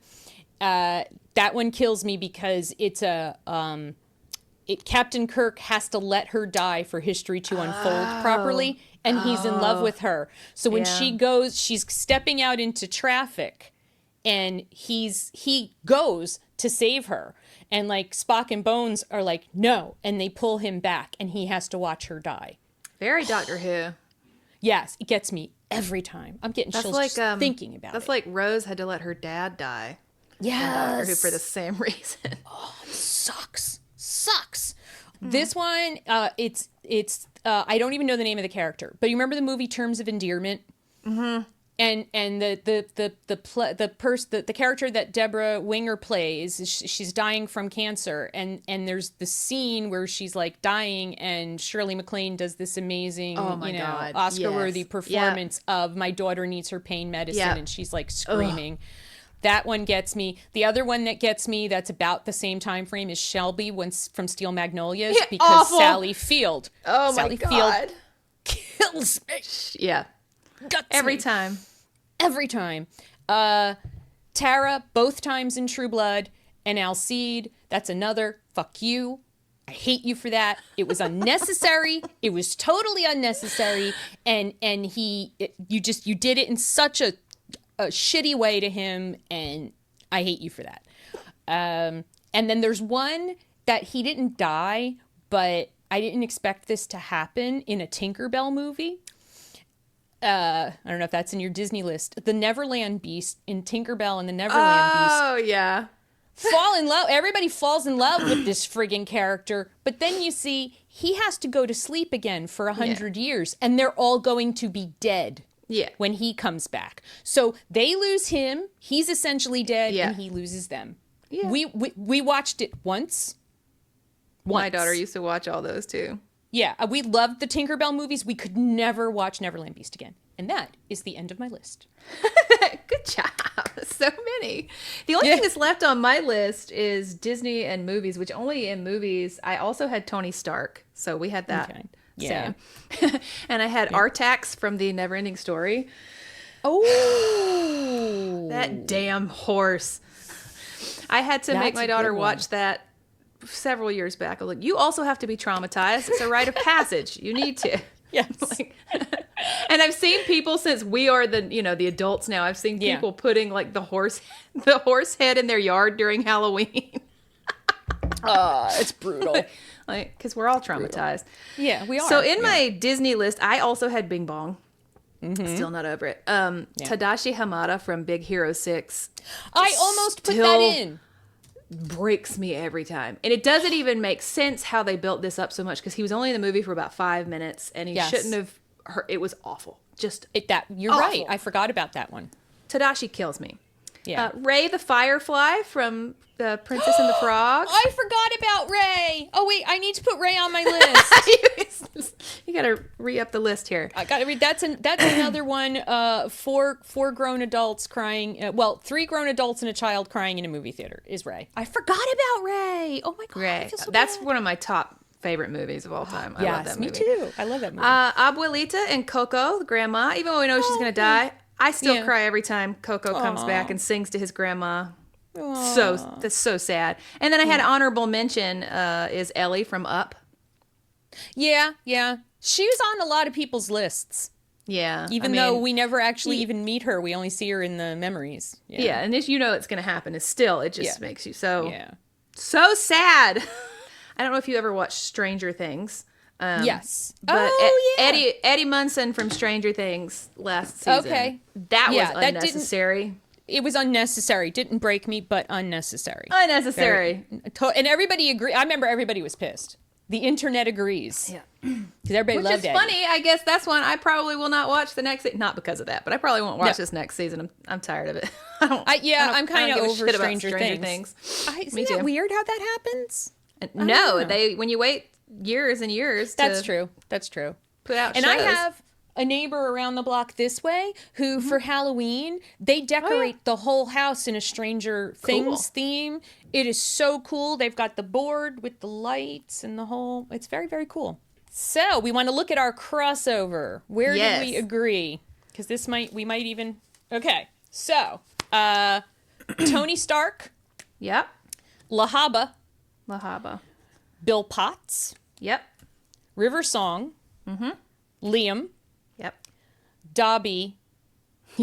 that one kills me because it's Captain Kirk has to let her die for history to unfold properly, and he's in love with her. So when she's stepping out into traffic, and he goes to save her, and like Spock and Bones are like, no, and they pull him back, and he has to watch her die. Very Doctor Who. Yes, it gets me every time. I'm getting chills just thinking about it. That's like Rose had to let her dad die. Yes. Doctor Who for the same reason. Oh, sucks. This one, it's I don't even know the name of the character, but you remember the movie Terms of Endearment? Mm-hmm. And the character that Deborah Winger plays, she's dying from cancer, and there's the scene where she's like dying, and Shirley MacLaine does this amazing, Oscar-worthy performance of "My daughter needs her pain medicine," and she's like screaming. Ugh. That one gets me. The other one that gets me that's about the same time frame is Shelby from Steel Magnolias, because awful. Sally Field. Oh my God. Field kills me. Yeah. Guts Every me. time. Every time. Tara, both times in True Blood, and Alcide, that's another. Fuck you. I hate you for that. It was unnecessary. It was totally unnecessary. And you did it in such a shitty way to him, and I hate you for that. And then there's one that he didn't die, but I didn't expect this to happen in a Tinkerbell movie. I don't know if that's in your Disney list. The Neverland Beast in Tinkerbell and the Neverland Beast. Oh, yeah. Fall in love. Everybody falls in love with this friggin' character. But then you see he has to go to sleep again for 100 years, and they're all going to be dead. Yeah. When he comes back. So they lose him. He's essentially dead, and he loses them. Yeah. We watched it once. My daughter used to watch all those too. Yeah, we loved the Tinkerbell movies. We could never watch Neverland Beast again. And that is the end of my list. Good job. So many. The only thing that's left on my list is Disney and movies, which only in movies. I also had Tony Stark. So we had that. Okay. Yeah. And I had Artax from the Neverending Story. Oh. That damn horse. I had to make my daughter watch that several years back. I was like, you also have to be traumatized. It's a rite of passage. You need to. Yes. And I've seen people since we are the adults now. I've seen people putting like the horse head in their yard during Halloween. It's brutal. Like, because we're all traumatized. Yeah, we are. So in my Disney list, I also had Bing Bong. Still not over it. Tadashi Hamada from Big Hero 6. I almost put that in. Breaks me every time. And it doesn't even make sense how they built this up so much, because he was only in the movie for about 5 minutes and he shouldn't have hurt. It was awful. You're awful. right. I forgot about that one. Tadashi kills me. Yeah. Ray the Firefly from The Princess and the Frog. I forgot about Ray. Oh wait, I need to put Ray on my list. You gotta re-up the list here. I gotta read. That's another one. Four grown adults crying. 3 grown adults and a child crying in a movie theater is Ray. I forgot about Ray. Oh my god, Ray. I feel so That's bad. one of my top favorite movies of all time. I love that movie. Me too. I love that movie. Abuelita and Coco, the grandma. Even though we know she's gonna die, I still cry every time Coco comes back and sings to his grandma. Aww. That's so sad. And then I had honorable mention is Ellie from Up. Yeah. She was on a lot of people's lists. Yeah. Even though we never actually even meet her, we only see her in the memories. Yeah, and it's going to happen. It just makes you so sad. I don't know if you ever watched Stranger Things. Yes. But Eddie Munson from Stranger Things last season. Okay. That was unnecessary. It was unnecessary. Didn't break me, but unnecessary. Unnecessary. And everybody agreed. I remember everybody was pissed. The internet agrees. Yeah. Because everybody loved it. Which is funny. I guess that's one I probably will not watch the next season. Not because of that, but I probably won't watch this next season. I'm tired of it. I'm kind of over Stranger Things. Isn't that weird how that happens? No, when you wait years and years. That's true. Put out and shows. I have a neighbor around the block this way who, for Halloween, they decorate the whole house in a Stranger Things theme. It is so cool. They've got the board with the lights and the whole. It's very, very cool. So we want to look at our crossover. Where did we agree? Because we might even. Okay. So, Tony Stark. Yep. Lahaba. Bill Potts. Yep. River Song. Liam. Yep. Dobby.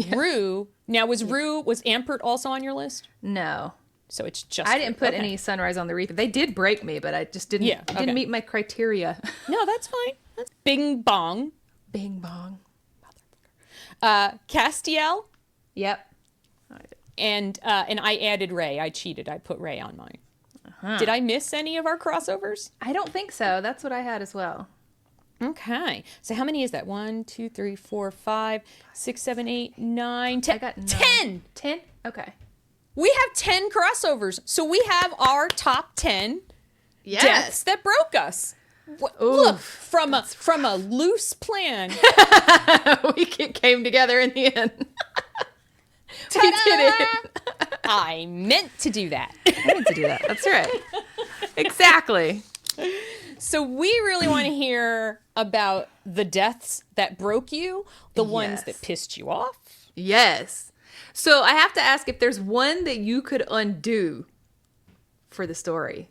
Rue. Now, was Ampert also on your list? No. So it's just I didn't put any Sunrise on the Reef. They did break me, but I just didn't. It didn't meet my criteria. No, that's fine. That's Bing Bong. Bing Bong. Castiel. Yep. And I added Ray. I cheated. I put Ray on mine. Did I miss any of our crossovers? I don't think so. That's what I had as well. Okay. So how many is that? 1, 2, 3, 4, 5, 6, 7, 8, 9, 10. I got 9. 10. 10? Okay. We have 10 crossovers. So we have our top 10 deaths that broke us. Look, from a loose plan. We came together in the end. We did it. I meant to do that. That's right. Exactly. So we really want to hear about the deaths that broke you, the ones that pissed you off. Yes. So I have to ask if there's one that you could undo for the story.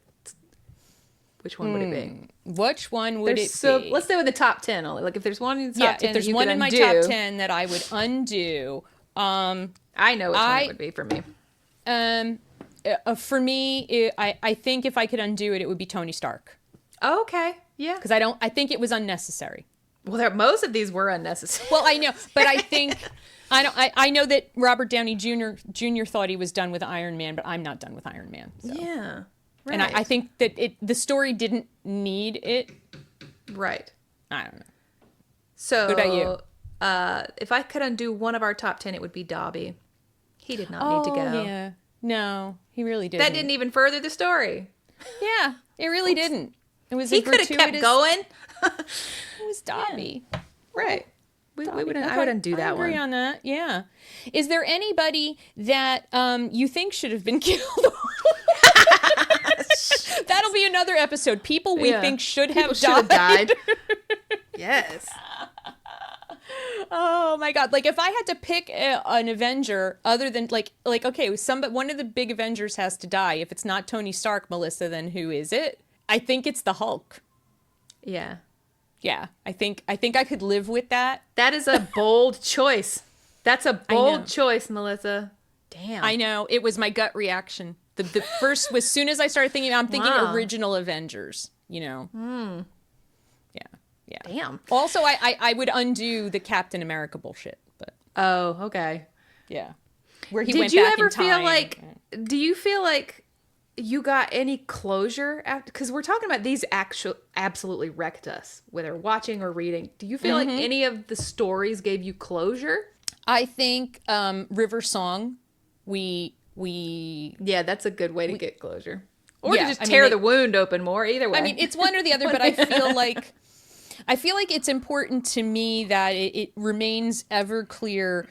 Which one would it be? Which one would it be? Let's stay with the top 10 only. Like if there's one in the top 10 if there's one in my top 10 that I would undo. I know which one it would be for me. For me, I think if I could undo it, it would be Tony Stark. Oh, okay. Yeah. Because I think it was unnecessary. Well, most of these were unnecessary. Well, I know, but I think I know that Robert Downey Jr. thought he was done with Iron Man, but I'm not done with Iron Man. So. Yeah. Right. And I think that the story didn't need it. Right. I don't know. So, what about you? If I could undo one of our top 10, it would be Dobby. He did not need to go. Yeah. No, he really didn't. That didn't even further the story. Yeah, it really didn't. It was he could have kept going. It was Dobby. Yeah. Right. I would undo that one. I agree on that. Yeah. Is there anybody that you think should have been killed? That'll be another episode. People we think should have died. Yes. Oh my God. Like if I had to pick an Avenger other than like, okay, one of the big Avengers has to die. If it's not Tony Stark, Melissa, then who is it? I think it's the Hulk. Yeah. Yeah. I think I could live with that. That is a bold choice. That's a bold choice, Melissa. Damn. I know. It was my gut reaction. The first, as soon as I started thinking, I'm thinking original Avengers, you know? Yeah. Yeah. Damn. Also, I would undo the Captain America bullshit, but. Oh, okay. Yeah. Where he Did went you back ever in time. feel like, do you feel like you got any closure after, because we're talking about these absolutely wrecked us, whether watching or reading. Do you feel like any of the stories gave you closure? I think River Song, yeah, that's a good way to get closure. Or to just tear the wound open more, either way. I mean, it's one or the other, but I feel like it's important to me that it remains ever clear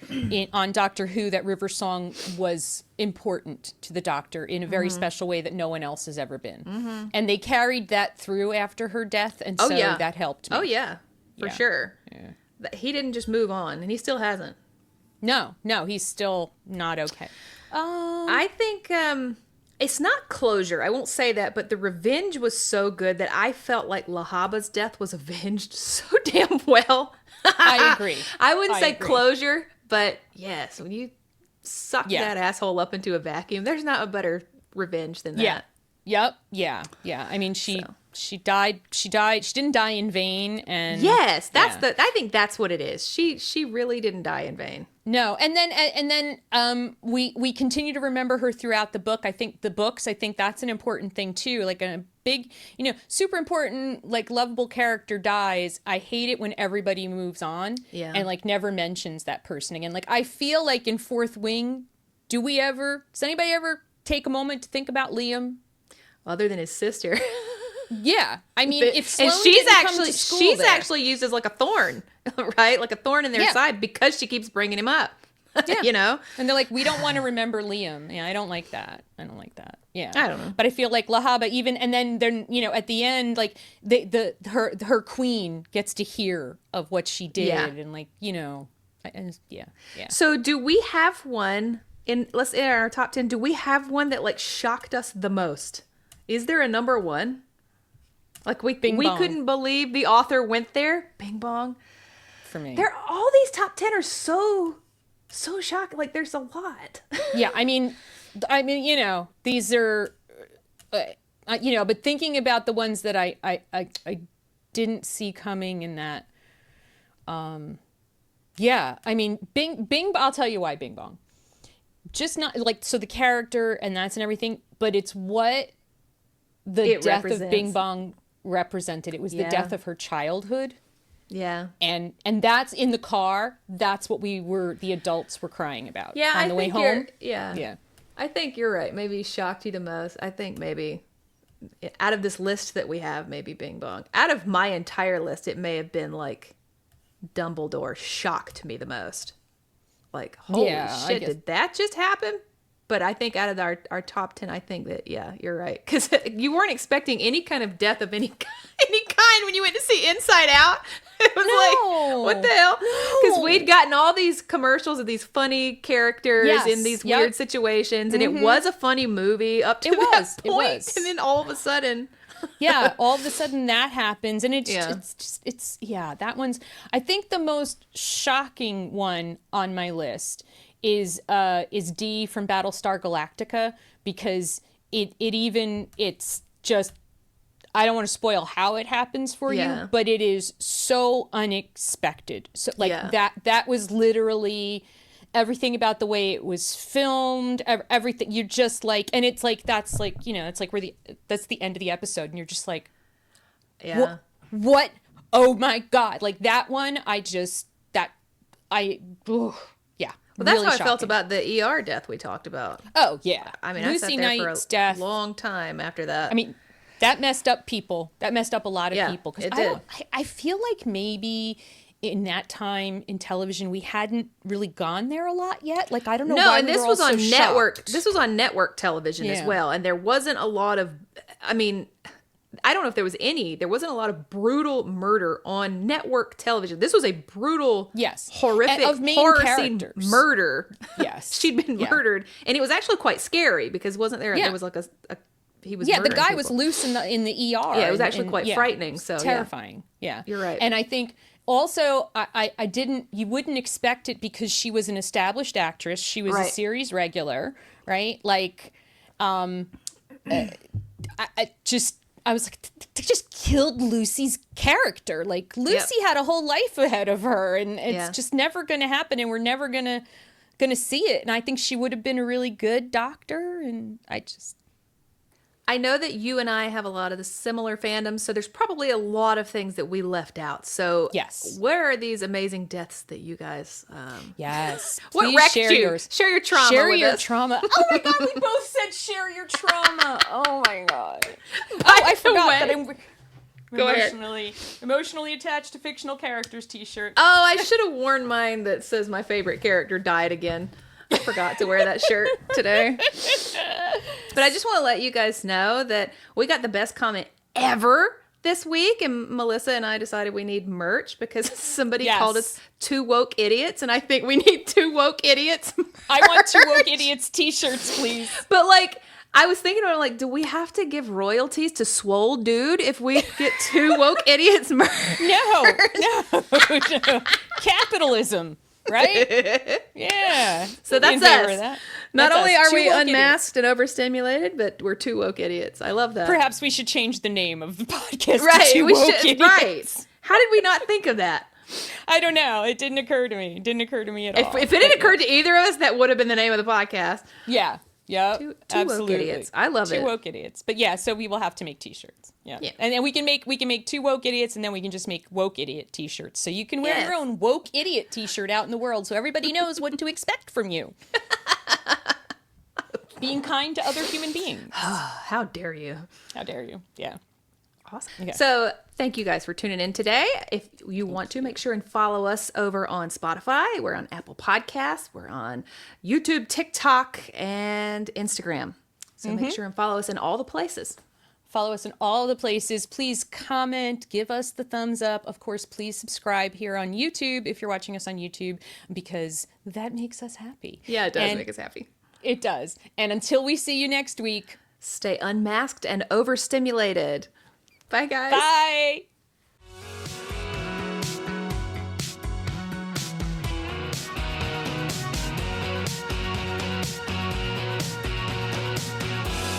on Doctor Who that River Song was important to the Doctor in a very special way that no one else has ever been. And they carried that through after her death, and so that helped me. Oh, yeah, for sure. Yeah. He didn't just move on, and he still hasn't. No, he's still not okay. I think it's not closure. I won't say that, but the revenge was so good that I felt like Lahaba's death was avenged so damn well. I agree. I wouldn't say closure, but yes, when you suck that asshole up into a vacuum, there's not a better revenge than that. Yep. Yeah. I mean, she died. She didn't die in vain. And yes, I think that's what it is. She really didn't die in vain. No, and then we continue to remember her throughout the book. I think that's an important thing too. Like a big, super important, like lovable character dies. I hate it when everybody moves on and like never mentions that person again. Like I feel like in Fourth Wing, does anybody ever take a moment to think about Liam? Other than his sister. Yeah, I mean, if Sloane she's actually used as like a thorn, right? Like a thorn in their side because she keeps bringing him up. Yeah. And they're like, we don't want to remember Liam. Yeah, I don't like that. Yeah, I don't know. But I feel like Lahaba and then they're at the end, like her queen gets to hear of what she did, and like yeah. So do we have one in our top 10? Do we have one that like shocked us the most? Is there a number one? Like we couldn't believe the author went there. Bing bong. For me. All these top 10 are so shocking. Like there's a lot. Yeah, I mean, these are, but thinking about the ones that I didn't see coming in that, I mean, Bing, I'll tell you why Bing Bong. Just not like, so the character and everything, but it's what the death of Bing Bong represented. It was the death of her childhood. Yeah. And that's in the car. That's what the adults were crying about. Yeah. On the way home. Yeah. I think you're right. Maybe shocked you the most. I think maybe out of this list that we have, maybe Bing Bong. Out of my entire list, it may have been like Dumbledore shocked me the most. Like, holy shit, did that just happen? But I think out of our top 10, I think that, you're right. Because you weren't expecting any kind of death of any kind when you went to see Inside Out. It was like, what the hell? Because we'd gotten all these commercials of these funny characters in these weird situations. And it was a funny movie up to that point. It was. And then all of a sudden... all of a sudden that happens. And it's that one's... I think the most shocking one on my list is D from Battlestar Galactica, because it's just, I don't want to spoil how it happens for you, but it is so unexpected. So like that was literally everything about the way it was filmed, everything. You're just like, and it's like, that's like, it's like that's the end of the episode, and you're just like, what? Oh my God. Like that one, Well, that's really how I felt about the ER death we talked about. Oh, yeah. I mean, Lucy I sat there Knight's for a death, long time after that. I mean, that messed up people. That messed up a lot of people. It did. I feel like maybe in that time in television, we hadn't really gone there a lot yet. Like, I don't know why. No, and we this were was all on so network. shocked. This was on network television as well. And there wasn't a lot of, I mean, I don't know if there wasn't a lot of brutal murder on network television. This was a brutal, horrific, of main horror characters. scene murder. Yes. She'd been murdered. And it was actually quite scary because there was like he was the guy people. Was loose in the ER. Yeah, it was actually quite frightening. So terrifying. Yeah. You're right. And I think also you wouldn't expect it because she was an established actress. She was a series regular, right? Like, I was like, they just killed Lucy's character. Like, Lucy had a whole life ahead of her, and it's just never going to happen, and we're never gonna see it. And I think she would have been a really good doctor, and I know that you and I have a lot of the similar fandoms, so there's probably a lot of things that we left out. So where are these amazing deaths that you guys... what wrecked you? Share your trauma Share with your us. trauma. Oh my God, we both said share your trauma. Oh my God. I forgot that I'm emotionally attached to fictional characters t-shirt. Oh, I should have worn mine that says my favorite character died again. I forgot to wear that shirt today. But I just want to let you guys know that we got the best comment ever this week, and Melissa and I decided we need merch because somebody called us 2 woke idiots, and I think we need 2 woke idiots merch. I want 2 woke idiots t-shirts, please. But like, I was thinking about it, like, do we have to give royalties to Swole Dude if we get 2 woke idiots merch? No. Capitalism. Right? Yeah. So that's us. Not only are we unmasked and overstimulated, but we're 2 woke idiots. I love that. Perhaps we should change the name of the podcast to 2 woke idiots. Right. How did we not think of that? I don't know. It didn't occur to me. It didn't occur to me at all. If it had occurred to either of us, that would have been the name of the podcast. Yeah. Yeah. 2 absolutely. woke idiots. I love 2 woke idiots. But yeah, so we will have to make t-shirts. Yeah. And then we can make 2 woke idiots, and then we can just make woke idiot t-shirts. So you can wear your own woke idiot t-shirt out in the world so everybody knows what to expect from you. Being kind to other human beings. How dare you? How dare you? Yeah. Awesome. Okay. So thank you guys for tuning in today. If you want to, make sure and follow us over on Spotify. We're on Apple Podcasts. We're on YouTube, TikTok, and Instagram. So make sure and follow us in all the places. Follow us in all the places. Please comment, give us the thumbs up. Of course, please subscribe here on YouTube if you're watching us on YouTube, because that makes us happy. Yeah, it does make us happy. It does. And until we see you next week, stay unmasked and overstimulated. Bye, guys. Bye.